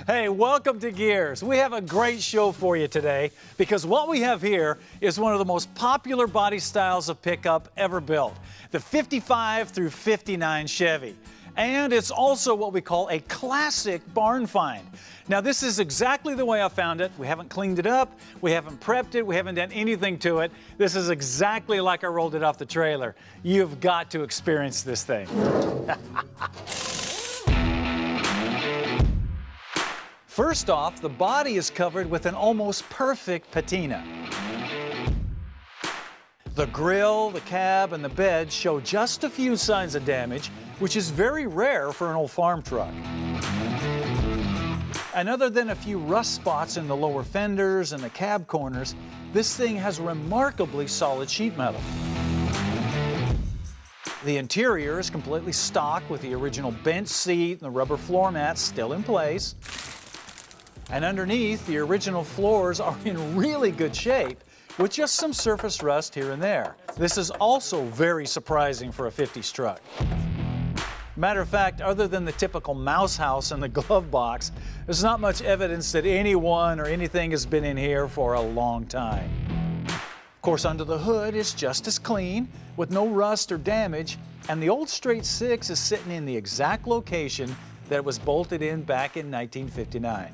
Hey, welcome to Gearz. We have a great show for you today because what we have here is one of the most popular body styles of pickup ever built, the 55 through 59 Chevy. And it's also what we call a classic barn find. Now, this is exactly the way I found it. We haven't cleaned it up, we haven't prepped it, we haven't done anything to it. This is exactly like I rolled it off the trailer. You've got to experience this thing. First off, the body is covered with an almost perfect patina. The grille, the cab, and the bed show just a few signs of damage, which is very rare for an old farm truck. And other than a few rust spots in the lower fenders and the cab corners, this thing has remarkably solid sheet metal. The interior is completely stock with the original bench seat and the rubber floor mats still in place. And underneath, the original floors are in really good shape, with just some surface rust here and there. This is also very surprising for a 50s truck. Matter of fact, other than the typical mouse house and the glove box, there's not much evidence that anyone or anything has been in here for a long time. Of course, under the hood is just as clean, with no rust or damage, and the old straight six is sitting in the exact location that it was bolted in back in 1959.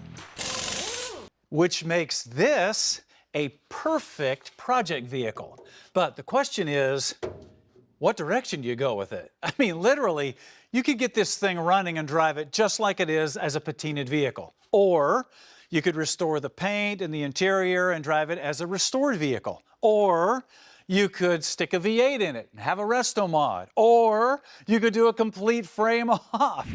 Which makes this a perfect project vehicle. But the question is, what direction do you go with it? I mean, literally, you could get this thing running and drive it just like it is as a patinaed vehicle. Or you could restore the paint and the interior and drive it as a restored vehicle. Or you could stick a V8 in it and have a resto mod. Or you could do a complete frame off.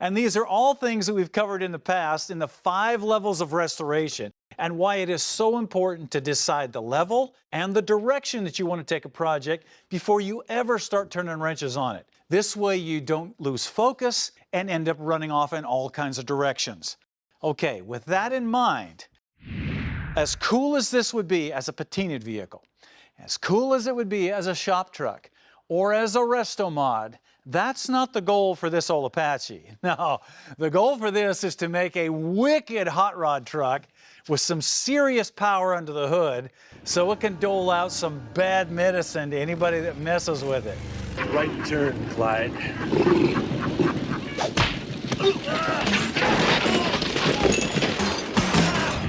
And these are all things that we've covered in the past in the 5 levels of restoration, and why it is so important to decide the level and the direction that you want to take a project before you ever start turning wrenches on it. This way you don't lose focus and end up running off in all kinds of directions. Okay, with that in mind, as cool as this would be as a patinaed vehicle, as cool as it would be as a shop truck, or as a resto mod, that's not the goal for this old Apache. No, the goal for this is to make a wicked hot rod truck with some serious power under the hood so it can dole out some bad medicine to anybody that messes with it. Right turn, Clyde.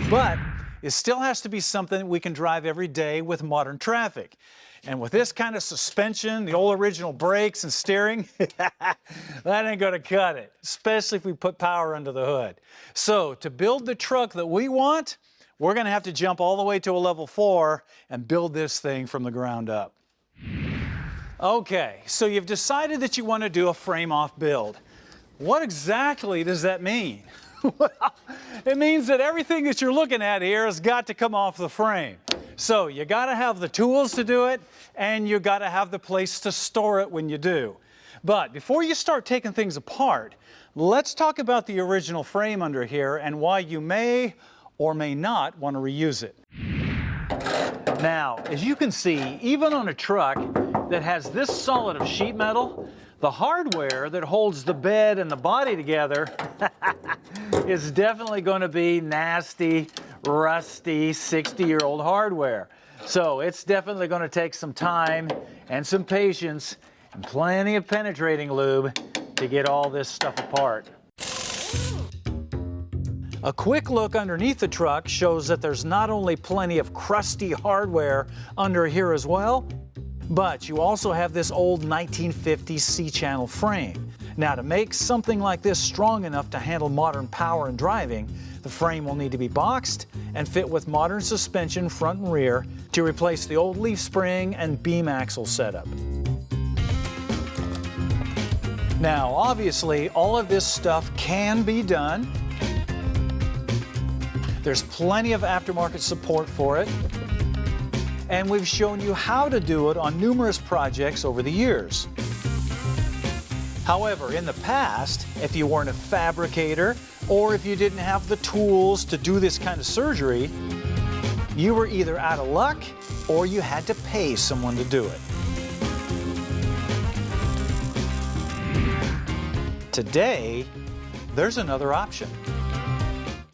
But it still has to be something that we can drive every day with modern traffic. And with this kind of suspension, the old original brakes and steering, that ain't gonna cut it, especially if we put power under the hood. So to build the truck that we want, we're gonna have to jump all the way to a level 4 and build this thing from the ground up. Okay, so you've decided that you want to do a frame-off build. What exactly does that mean? Well, it means that everything that you're looking at here has got to come off the frame. So you got to have the tools to do it, and you got to have the place to store it when you do. But before you start taking things apart, let's talk about the original frame under here and why you may or may not want to reuse it. Now, as you can see, even on a truck that has this solid of sheet metal, the hardware that holds the bed and the body together is definitely going to be nasty, rusty, 60-year-old hardware. So it's definitely going to take some time and some patience and plenty of penetrating lube to get all this stuff apart. A quick look underneath the truck shows that there's not only plenty of crusty hardware under here as well, but you also have this old 1950s C-channel frame. Now, to make something like this strong enough to handle modern power and driving, the frame will need to be boxed and fit with modern suspension front and rear to replace the old leaf spring and beam axle setup. Now, obviously, all of this stuff can be done. There's plenty of aftermarket support for it, and we've shown you how to do it on numerous projects over the years. However, in the past, if you weren't a fabricator or if you didn't have the tools to do this kind of surgery, you were either out of luck or you had to pay someone to do it. Today, There's another option.